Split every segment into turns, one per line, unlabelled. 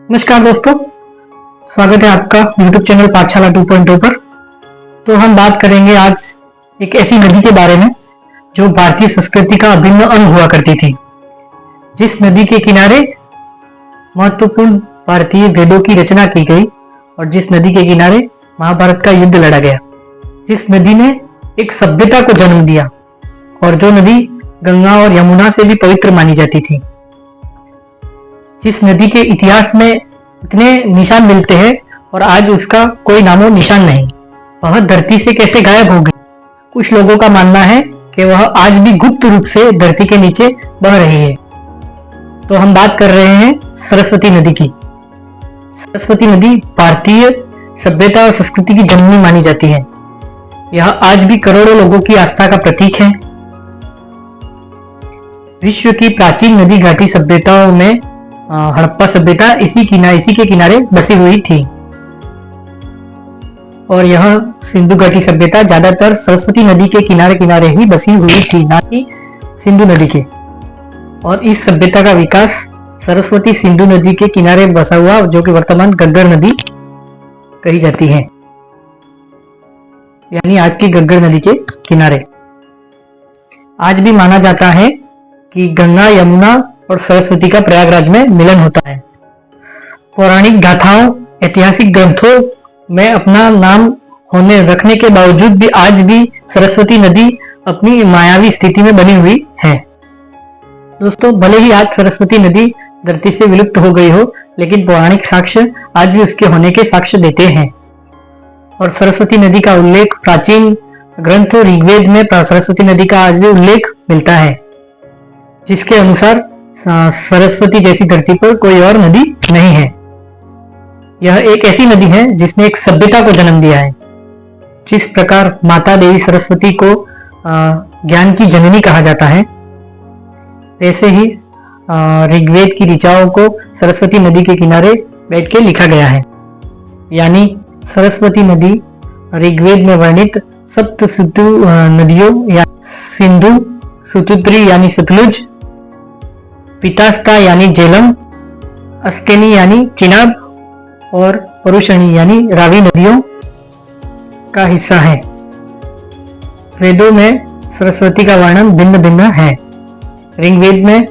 नमस्कार दोस्तों, स्वागत है आपका YouTube चैनल पाठशाला 2.0 पर। तो हम बात करेंगे आज एक ऐसी नदी के बारे में जो भारतीय संस्कृति का अभिन्न अंग हुआ करती थी। जिस नदी के किनारे महत्वपूर्ण भारतीय वेदों की रचना की गई और जिस नदी के किनारे महाभारत का युद्ध लड़ा गया, जिस नदी ने एक सभ्यता को जन्म दिया और जो नदी गंगा और यमुना से भी पवित्र मानी जाती थी, जिस नदी के इतिहास में इतने निशान मिलते हैं और आज उसका कोई नामो निशान नहीं, वह धरती से कैसे गायब हो गई। कुछ लोगों का मानना है कि वह आज भी गुप्त रूप से धरती के नीचे बह रही है। तो हम बात कर रहे हैं सरस्वती नदी की। सरस्वती नदी भारतीय सभ्यता और संस्कृति की जननी मानी जाती है। यह आज भी करोड़ों लोगों की आस्था का प्रतीक है। विश्व की प्राचीन नदी घाटी सभ्यताओं में हड़प्पा सभ्यता इसी के किनारे बसी हुई थी और यह सिंधु घाटी सभ्यता ज्यादातर सरस्वती नदी के किनारे किनारे ही बसी हुई थी, ना कि सिंधु नदी के। और इस सभ्यता का विकास सरस्वती सिंधु नदी के किनारे बसा हुआ, जो कि वर्तमान गग्गर नदी कही जाती है, यानी आज की गग्गर नदी के किनारे। आज भी माना जाता है कि गंगा, यमुना और सरस्वती का प्रयागराज में मिलन होता है। पौराणिक गाथाओं, ऐतिहासिक ग्रंथों में अपना नाम होने रखने के बावजूद भी आज भी सरस्वती नदी अपनी मायावी स्थिति में बनी हुई है। दोस्तों, भले ही आज सरस्वती नदी धरती से विलुप्त हो गई हो, लेकिन पौराणिक साक्ष्य आज भी उसके होने के साक्ष्य देते हैं। और सरस्वती नदी का उल्लेख प्राचीन ग्रंथ ऋग्वेद में सरस्वती नदी का आज भी उल्लेख मिलता है, जिसके अनुसार सरस्वती जैसी धरती पर कोई और नदी नहीं है। यह एक ऐसी नदी है जिसने एक सभ्यता को जन्म दिया है। जिस प्रकार माता देवी सरस्वती को ज्ञान की जननी कहा जाता है, वैसे ही ऋग्वेद की ऋचाओं को सरस्वती नदी के किनारे बैठ के लिखा गया है। यानी सरस्वती नदी ऋग्वेद में वर्णित सप्त सिंधु नदियों या सिंधु, सुतुत्री यानी सतलुज, पितास्ता यानी झेलम, अस्केनी यानी चिनाब और परुषणी यानी रावी नदियों का हिस्सा है। वेदों में सरस्वती का वर्णन भिन्न भिन्न है। ऋग्वेद में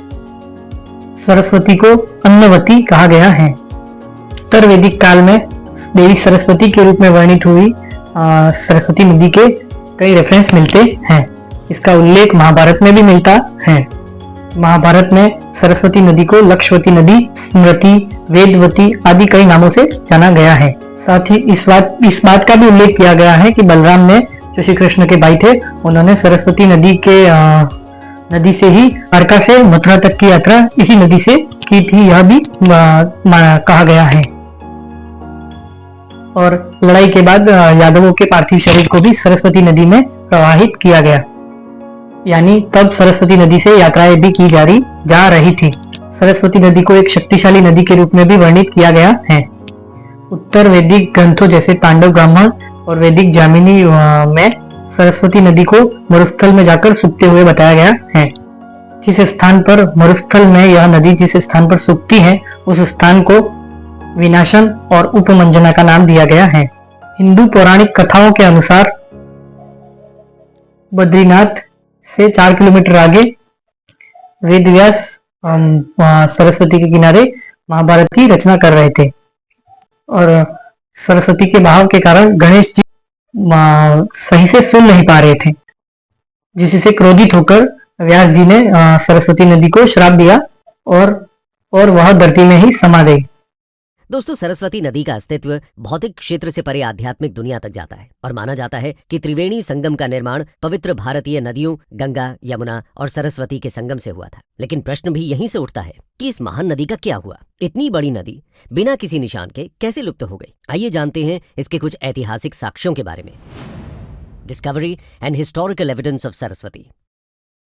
सरस्वती को अन्नवती कहा गया है। उत्तर वैदिक काल में देवी सरस्वती के रूप में वर्णित हुई सरस्वती नदी के कई रेफरेंस मिलते हैं। इसका उल्लेख महाभारत में भी मिलता है। महाभारत में सरस्वती नदी को लक्षवती नदी, स्मृति, वेदवती आदि कई नामों से जाना गया है। साथ ही इस बात का भी उल्लेख किया गया है कि बलराम ने, जो श्री कृष्ण के भाई थे, उन्होंने सरस्वती नदी से ही द्वारका से मथुरा तक की यात्रा इसी नदी से की थी, यह भी कहा गया है। और लड़ाई के बाद यादवों के पार्थिव शरीर को भी सरस्वती नदी में प्रवाहित किया गया, यानी तब सरस्वती नदी से यात्राएं भी की जा रही थी। सरस्वती नदी को एक शक्तिशाली नदी के रूप में भी वर्णित किया गया है। उत्तर वैदिक ग्रंथों जैसे तांडव ब्राह्मण और वैदिक जामिनी में सरस्वती नदी को मरुस्थल में जाकर सूखते हुए बताया गया है। जिस स्थान पर मरुस्थल में यह नदी जिस स्थान पर सूखती है, उस स्थान को विनाशन और उपमंजना का नाम दिया गया है। हिंदू पौराणिक कथाओं के अनुसार बद्रीनाथ से 4 किलोमीटर आगे वेदव्यास सरस्वती के किनारे महाभारत की रचना कर रहे थे और सरस्वती के बहाव के कारण गणेश जी सही से सुन नहीं पा रहे थे, जिससे क्रोधित होकर व्यास जी ने सरस्वती नदी को श्राप दिया और वह धरती में ही समा गई।
दोस्तों, सरस्वती नदी का अस्तित्व भौतिक क्षेत्र से परे आध्यात्मिक दुनिया तक जाता है और माना जाता है कि त्रिवेणी संगम का निर्माण पवित्र भारतीय नदियों गंगा, यमुना और सरस्वती के संगम से हुआ था। लेकिन प्रश्न भी यहीं से उठता है कि इस महान नदी का क्या हुआ। इतनी बड़ी नदी बिना किसी निशान के कैसे लुप्त हो गई। आइए जानते हैं इसके कुछ ऐतिहासिक साक्ष्यों के बारे में। Discovery and historical evidence of Saraswati.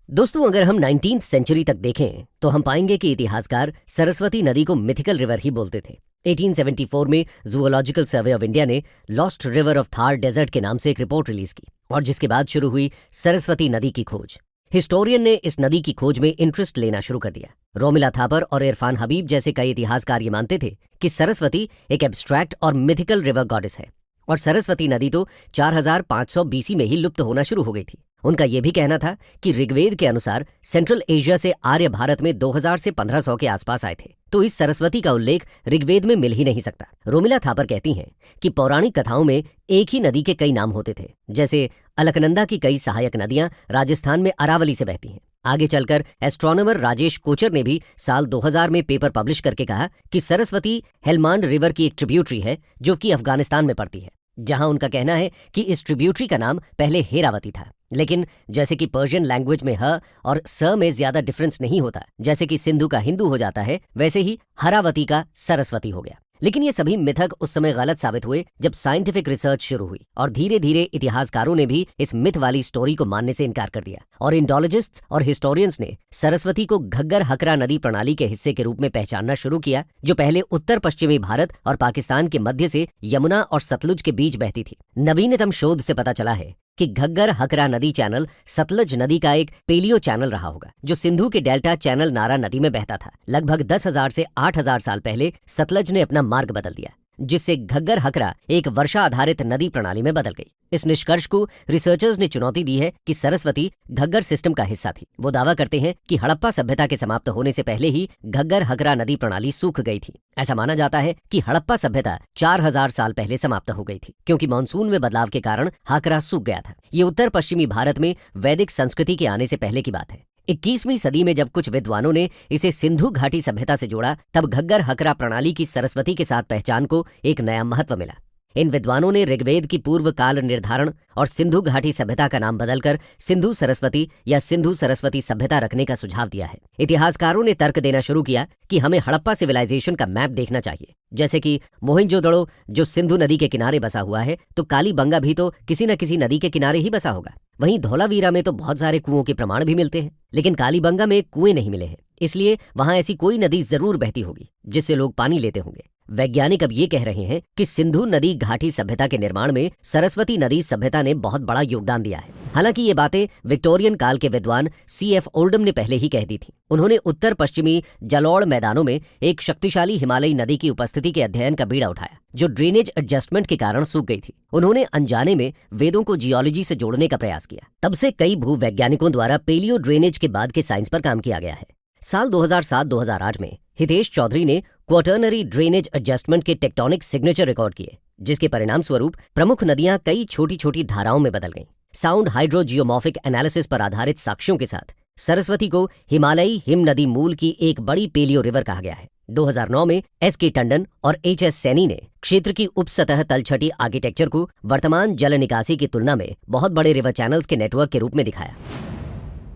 दोस्तों, अगर हम 19th सेंचुरी तक देखें तो हम पाएंगे कि इतिहासकार सरस्वती नदी को मिथिकल रिवर ही बोलते थे। 1874 में जूलॉजिकल सर्वे ऑफ इंडिया ने lost river of Thar desert के नाम से एक रिपोर्ट रिलीज की और जिसके बाद शुरू हुई सरस्वती नदी की खोज। हिस्टोरियन ने इस नदी की खोज में इंटरेस्ट लेना शुरू कर दिया। रोमिला थापर और इरफान हबीब जैसे कई इतिहासकार ये मानते थे कि सरस्वती एक एब्स्ट्रैक्ट और मिथिकल रिवर गॉडेस है और सरस्वती नदी तो 4500 बीसी में ही लुप्त होना शुरू हो गई थी। उनका यह भी कहना था कि ऋग्वेद के अनुसार सेंट्रल एशिया से आर्य भारत में 2000 से 1500 के आसपास आए थे, तो इस सरस्वती का उल्लेख ऋग्वेद में मिल ही नहीं सकता। रोमिला थापर कहती हैं कि पौराणिक कथाओं में एक ही नदी के कई नाम होते थे, जैसे अलकनंदा की कई सहायक नदियां राजस्थान में अरावली से बहती हैं। आगे चलकर एस्ट्रोनॉमर राजेश कोचर ने भी साल 2000 में पेपर पब्लिश करके कहा कि सरस्वती हेलमांड रिवर की एक ट्रिब्यूटरी है जो कि अफगानिस्तान में पड़ती है, जहां उनका कहना है कि इस ट्रिब्यूटरी का नाम पहले हेरावती था, लेकिन जैसे कि पर्शियन लैंग्वेज में ह और स में ज्यादा डिफरेंस नहीं होता, जैसे कि सिंधु का हिंदू हो जाता है, वैसे ही हरावती का सरस्वती हो गया। लेकिन ये सभी मिथक उस समय गलत साबित हुए जब साइंटिफिक रिसर्च शुरू हुई और धीरे धीरे इतिहासकारों ने भी इस मिथ वाली स्टोरी को मानने से इनकार कर दिया और इंडोलॉजिस्ट्स और हिस्टोरियंस ने सरस्वती को घग्गर हकरा नदी प्रणाली के हिस्से के रूप में पहचानना शुरू किया, जो पहले उत्तर पश्चिमी भारत और पाकिस्तान के मध्य से यमुना और सतलुज के बीच बहती थी। नवीनतम शोध से पता चला है कि घग्गर हकरा नदी चैनल सतलज नदी का एक पेलियो चैनल रहा होगा, जो सिंधु के डेल्टा चैनल नारा नदी में बहता था। लगभग 10,000 से 8,000 साल पहले सतलज ने अपना मार्ग बदल दिया, जिससे घग्गर हकरा एक वर्षा आधारित नदी प्रणाली में बदल गई। इस निष्कर्ष को रिसर्चर्स ने चुनौती दी है कि सरस्वती घग्गर सिस्टम का हिस्सा थी। वो दावा करते हैं कि हड़प्पा सभ्यता के समाप्त होने से पहले ही घग्गर हकरा नदी प्रणाली सूख गई थी। ऐसा माना जाता है कि हड़प्पा सभ्यता 4000 साल पहले समाप्त हो गई थी, क्योंकि मानसून में बदलाव के कारण हाकरा सूख गया था। ये उत्तर पश्चिमी भारत में वैदिक संस्कृति के आने से पहले की बात है। 21वीं सदी में जब कुछ विद्वानों ने इसे सिंधु घाटी सभ्यता से जोड़ा, तब घग्गर हकरा प्रणाली की सरस्वती के साथ पहचान को एक नया महत्व मिला। इन विद्वानों ने ऋग्वेद की पूर्व काल निर्धारण और सिंधु घाटी सभ्यता का नाम बदलकर सिंधु सरस्वती या सिंधु सरस्वती सभ्यता रखने का सुझाव दिया है। इतिहासकारों ने तर्क देना शुरू किया कि हमें हड़प्पा सिविलाइजेशन का मैप देखना चाहिए, जैसे कि मोहिंजोदड़ो जो सिंधु नदी के किनारे बसा हुआ है, तो कालीबंगा भी तो किसी न किसी नदी के किनारे ही बसा होगा। वहीं धौलावीरा में तो बहुत सारे कुओं के प्रमाण भी मिलते हैं, लेकिन कालीबंगा में कुएं नहीं मिले हैं, इसलिए वहां ऐसी कोई नदी जरूर बहती होगी जिससे लोग पानी लेते होंगे। वैज्ञानिक अब ये कह रहे हैं कि सिंधु नदी घाटी सभ्यता के निर्माण में सरस्वती नदी सभ्यता ने बहुत बड़ा योगदान दिया है। हालांकि ये बातें विक्टोरियन काल के विद्वान C.F. ओल्डम ने पहले ही कह दी थी। उन्होंने उत्तर पश्चिमी जलौड़ मैदानों में एक शक्तिशाली हिमालयी नदी की उपस्थिति के अध्ययन का बीड़ा उठाया, जो ड्रेनेज एडजस्टमेंट के कारण सूख गई थी। उन्होंने अनजाने में वेदों को जियोलॉजी से जोड़ने का प्रयास किया। तब से कई भूवैज्ञानिकों द्वारा पेलियो ड्रेनेज के बाद के साइंस पर काम किया गया है। साल 2007-2008 में हितेश चौधरी ने क्वार्टरनरी ड्रेनेज एडजस्टमेंट के टेक्टोनिक सिग्नेचर रिकॉर्ड किए, जिसके परिणाम स्वरूप प्रमुख नदियां कई छोटी छोटी धाराओं में बदल गईं। साउंड हाइड्रोजियोमॉर्फिक एनालिसिस पर आधारित साक्ष्यों के साथ सरस्वती को हिमालयी हिम नदी मूल की एक बड़ी पेलियो रिवर कहा गया है। 2009 में S.K. टंडन और H.S. सैनी ने क्षेत्र की उपसतह तलछटी आर्किटेक्चर को वर्तमान जल निकासी की तुलना में बहुत बड़े रिवर चैनल्स के नेटवर्क के रूप में दिखाया।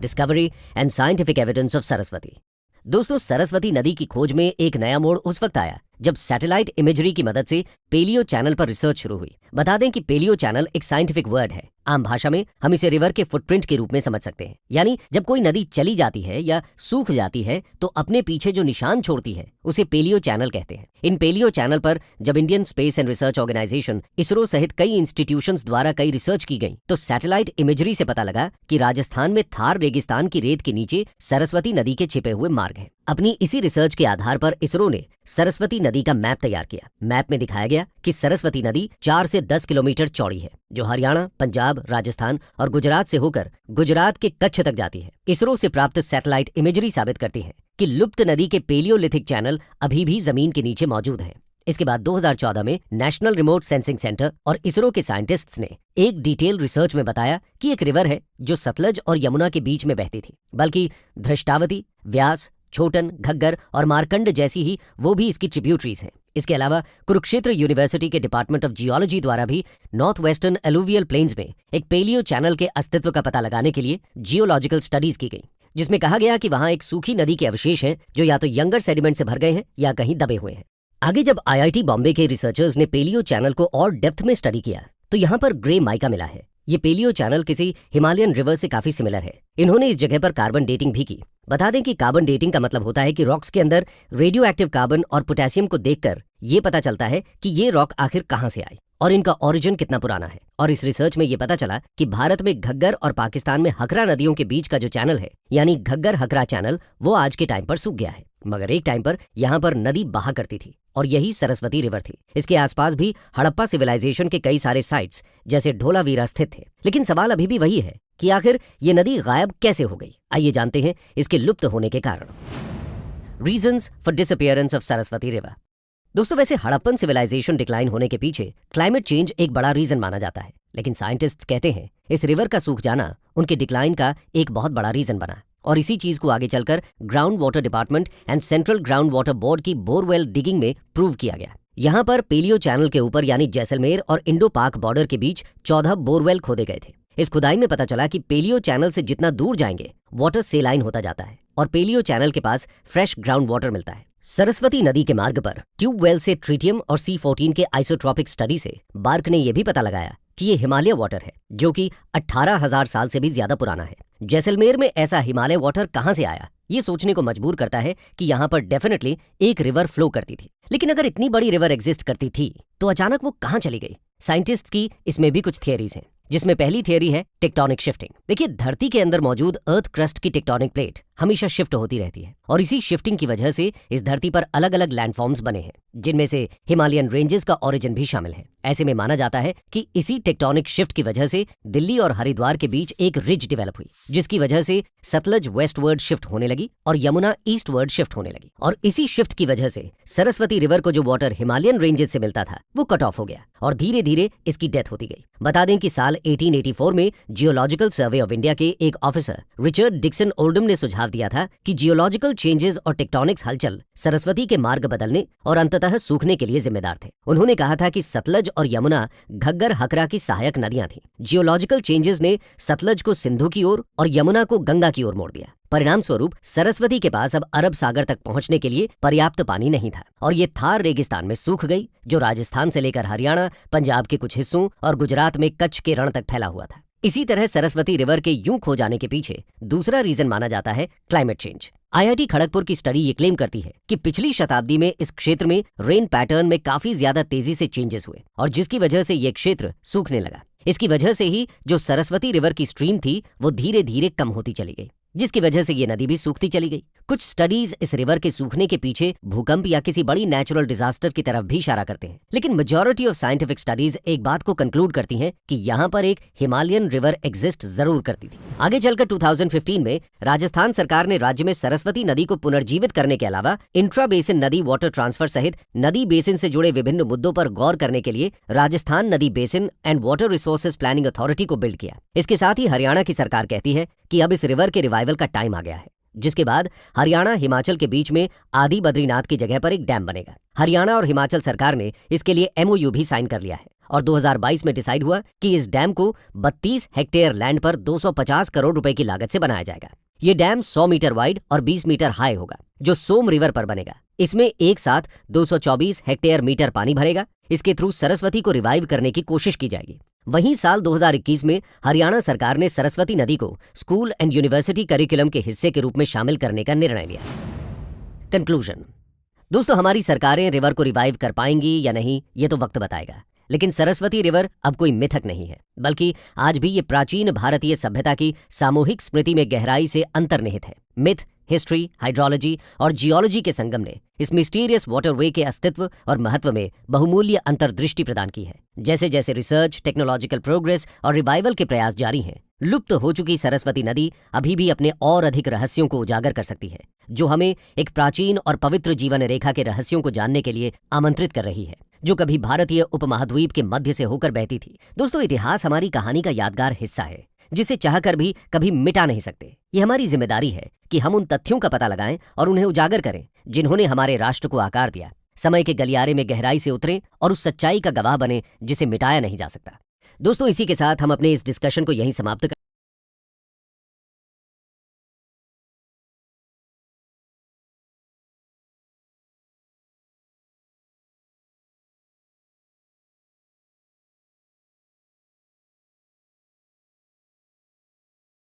Discovery and scientific evidence of Saraswati. दोस्तों, सरस्वती नदी की खोज में एक नया मोड़ उस वक्त आया जब सैटेलाइट इमेजरी की मदद से पेलियो चैनल पर रिसर्च शुरू हुई। बता दें कि पेलियो चैनल एक साइंटिफिक वर्ड है। आम भाषा में हम इसे रिवर के फुटप्रिंट के रूप में समझ सकते हैं, यानी जब कोई नदी चली जाती है या सूख जाती है तो अपने पीछे जो निशान छोड़ती है उसे पेलियो चैनल कहते हैं। इन पेलियो चैनल पर जब Indian space and research organisation ISRO सहित कई इंस्टीट्यूशंस द्वारा कई रिसर्च की गई, तो सैटेलाइट इमेजरी से पता लगा कि राजस्थान में थार रेगिस्तान की रेत के नीचे सरस्वती नदी के छिपे हुए मार्ग हैं। अपनी इसी रिसर्च के आधार पर इसरो ने सरस्वती नदी का मैप तैयार किया। मैप में दिखाया गया कि सरस्वती नदी 4 से 10 किलोमीटर चौड़ी है, जो हरियाणा, पंजाब, राजस्थान और गुजरात से होकर गुजरात के कच्छ तक जाती है। इसरो से प्राप्त सैटेलाइट इमेजरी साबित करती है कि लुप्त नदी के पेलियोलिथिक चैनल अभी भी जमीन के नीचे मौजूद हैं। इसके बाद 2014 में नेशनल रिमोट सेंसिंग सेंटर और इसरो के साइंटिस्ट्स ने एक डिटेल रिसर्च में बताया कि एक रिवर है जो सतलज और यमुना के बीच में बहती थी, बल्कि धृष्टावती, व्यास, छोटन, घग्गर और मारकंड जैसी ही वो भी इसकी ट्रिब्यूटरीज हैं। इसके अलावा कुरुक्षेत्र यूनिवर्सिटी के डिपार्टमेंट ऑफ जियोलॉजी द्वारा भी नॉर्थ वेस्टर्न एलुवियल प्लेन्स में एक पेलियो चैनल के अस्तित्व का पता लगाने के लिए जियोलॉजिकल स्टडीज की गई, जिसमें कहा गया कि वहां एक सूखी नदी के अवशेष हैं जो या तो यंगर सेडिमेंट से भर गए हैं या कहीं दबे हुए हैं। आगे जब IIT बॉम्बे के रिसर्चर्स ने पेलियो चैनल को और डेप्थ में स्टडी किया तो यहाँ पर ग्रे माइका मिला है। ये पेलियो चैनल किसी हिमालयन रिवर से काफी सिमिलर है। इन्होंने इस जगह पर कार्बन डेटिंग भी की। बता दें कि कार्बन डेटिंग का मतलब होता है कि रॉक्स के अंदर रेडियो एक्टिव कार्बन और पोटेशियम को देखकर ये पता चलता है कि ये रॉक आखिर कहाँ से आए और इनका ओरिजिन कितना पुराना है। और इस रिसर्च में ये पता चला कि भारत में घग्गर और पाकिस्तान में हकरा नदियों के बीच का जो चैनल है, यानी घग्गर हकरा चैनल, वो आज के टाइम पर सूख गया है। मगर एक टाइम पर यहाँ पर नदी बहा करती थी और यही सरस्वती रिवर थी। इसके आसपास भी हड़प्पा सिविलाइजेशन के कई सारे साइट्स जैसे ढोलावीरा स्थित थे। लेकिन सवाल अभी भी वही है कि आखिर ये नदी गायब कैसे हो गई। आइए जानते हैं इसके लुप्त होने के कारण। Reasons for disappearance of Saraswati river. दोस्तों, वैसे हड़प्पन सिविलाइजेशन डिक्लाइन होने के पीछे क्लाइमेट चेंज एक बड़ा रीजन माना जाता है, लेकिन साइंटिस्ट्स कहते हैं इस रिवर का सूख जाना उनके डिक्लाइन का एक बहुत बड़ा रीजन बना। और इसी चीज को आगे चलकर ground water department and central ground water board की बोरवेल डिगिंग में प्रूव किया गया। यहाँ पर पेलियो चैनल के ऊपर यानी जैसलमेर और इंडो पाक बॉर्डर के बीच 14 बोरवेल खोदे गए थे। इस खुदाई में पता चला कि पेलियो चैनल से जितना दूर जाएंगे वाटर सेलाइन होता जाता है और पेलियो चैनल के पास फ्रेश ग्राउंड वाटर मिलता है। सरस्वती नदी के मार्ग पर ट्यूबवेल से ट्रिटियम और C14 के आइसोट्रॉपिक स्टडी से बार्क ने यह भी पता लगाया कि ये हिमालय वाटर है जो कि 18,000 साल से भी ज्यादा पुराना है। जैसलमेर में ऐसा हिमालय वाटर कहां से आया, ये सोचने को मजबूर करता है कि यहाँ पर डेफिनेटली एक रिवर फ्लो करती थी। लेकिन अगर इतनी बड़ी रिवर एग्जिस्ट करती थी तो अचानक वो कहां चली गई। साइंटिस्ट की इसमें भी कुछ थियरीज हैं, जिसमें पहली थियरी है टेक्टोनिक शिफ्टिंग। देखिए, धरती के अंदर मौजूद अर्थ क्रस्ट की टेक्टोनिक प्लेट हमेशा शिफ्ट होती रहती है और इसी शिफ्टिंग की वजह से इस धरती पर अलग अलग लैंडफॉर्म्स बने हैं, जिनमें से हिमालयन रेंजेस का ओरिजिन भी शामिल है। ऐसे में माना जाता है कि इसी टेक्टोनिक शिफ्ट की वजह से दिल्ली और हरिद्वार के बीच एक रिज डेवलप हुई, जिसकी वजह से सतलज वेस्टवर्ड शिफ्ट होने लगी और यमुना ईस्टवर्ड शिफ्ट होने लगी। और इसी शिफ्ट की वजह से सरस्वती रिवर को जो वाटर हिमालयन रेंजेस से मिलता था वो कट ऑफ हो गया और धीरे धीरे इसकी डेथ होती गई। बता दें कि साल 1884 में जियोलॉजिकल सर्वे ऑफ इंडिया के एक ऑफिसर रिचर्ड डिक्सन ओल्डम ने सुझाव दिया था कि जियोलॉजिकल चेंजेस और टेक्टोनिक्स हलचल सरस्वती के मार्ग बदलने और अंततः सूखने के लिए जिम्मेदार थे। उन्होंने कहा था कि सतलज और यमुना घग्गर हकरा की सहायक नदियां थीं। जियोलॉजिकल चेंजेस ने सतलज को सिंधु की ओर और यमुना को गंगा की ओर मोड़ दिया। परिणाम स्वरूप सरस्वती के पास अब अरब सागर तक पहुंचने के लिए पर्याप्त पानी नहीं था और ये थार रेगिस्तान में सूख गई, जो राजस्थान से लेकर हरियाणा, पंजाब के कुछ हिस्सों और गुजरात में कच्छ के रण तक फैला हुआ था। इसी तरह सरस्वती रिवर के यूं खो जाने के पीछे दूसरा रीजन माना जाता है क्लाइमेट चेंज। IIT खड़गपुर की स्टडी ये क्लेम करती है कि पिछली शताब्दी में इस क्षेत्र में रेन पैटर्न में काफी ज्यादा तेजी से चेंजेस हुए और जिसकी वजह से ये क्षेत्र सूखने लगा। इसकी वजह से ही जो सरस्वती रिवर की स्ट्रीम थी वो धीरे धीरे कम होती चली गई, जिसकी वजह से ये नदी भी सूखती चली गई। कुछ स्टडीज इस रिवर के सूखने के पीछे भूकंप या किसी बड़ी नेचुरल डिजास्टर की तरफ भी इशारा करते हैं, लेकिन मेजॉरिटी ऑफ साइंटिफिक स्टडीज एक बात को कंक्लूड करती हैं कि यहाँ पर एक हिमालयन रिवर एग्जिस्ट जरूर करती थी। आगे चलकर 2015 में राजस्थान सरकार ने राज्य में सरस्वती नदी को पुनर्जीवित करने के अलावा इंट्रा बेसिन नदी वाटर ट्रांसफर सहित नदी बेसिन से जुड़े विभिन्न मुद्दों पर गौर करने के लिए राजस्थान नदी basin and water resources planning authority को बिल्ड किया। इसके साथ ही हरियाणा की सरकार कहती है कि अब इस रिवर के रिवाइवल का टाइम आ गया है, जिसके बाद हरियाणा हिमाचल के बीच में आदि बद्रीनाथ की जगह पर एक डैम बनेगा। हरियाणा और हिमाचल सरकार ने इसके लिए MOU भी साइन कर लिया है और 2022 में डिसाइड हुआ कि इस डैम को 32 हेक्टेयर लैंड पर 250 करोड़ रुपए की लागत से बनाया जाएगा। ये डैम 100 मीटर वाइड और 20 मीटर हाई होगा, जो सोम रिवर पर बनेगा। इसमें एक साथ 224 हेक्टेयर मीटर पानी भरेगा। इसके थ्रू सरस्वती को रिवाइव करने की कोशिश की जाएगी। वहीं साल 2021 में हरियाणा सरकार ने सरस्वती नदी को स्कूल एंड यूनिवर्सिटी करिकुलम के हिस्से के रूप में शामिल करने का निर्णय लिया। कंक्लूजन। दोस्तों, हमारी सरकारें रिवर को रिवाइव कर पाएंगी या नहीं ये तो वक्त बताएगा, लेकिन सरस्वती रिवर अब कोई मिथक नहीं है, बल्कि आज भी ये प्राचीन भारतीय सभ्यता की सामूहिक स्मृति में गहराई से अंतर्निहित है। मिथ, हिस्ट्री, हाइड्रोलॉजी और जियोलॉजी के संगम ने इस मिस्टीरियस वाटरवे के अस्तित्व और महत्व में बहुमूल्य अंतर्दृष्टि प्रदान की है। जैसे जैसे रिसर्च, टेक्नोलॉजिकल प्रोग्रेस और रिवाइवल के प्रयास जारी हैं, लुप्त हो चुकी सरस्वती नदी अभी भी अपने और अधिक रहस्यों को उजागर कर सकती है, जो हमें एक प्राचीन और पवित्र जीवन रेखा के रहस्यों को जानने के लिए आमंत्रित कर रही है, जो कभी भारतीय उपमहाद्वीप के मध्य से होकर बहती थी। दोस्तों, इतिहास हमारी कहानी का यादगार हिस्सा है, जिसे चाहकर भी कभी मिटा नहीं सकते। ये हमारी जिम्मेदारी है कि हम उन तथ्यों का पता लगाएं और उन्हें उजागर करें जिन्होंने हमारे राष्ट्र को आकार दिया। समय के गलियारे में गहराई से उतरें और उस सच्चाई का गवाह बने जिसे मिटाया नहीं जा सकता। दोस्तों, इसी के साथ हम अपने इस डिस्कशन को यहीं समाप्त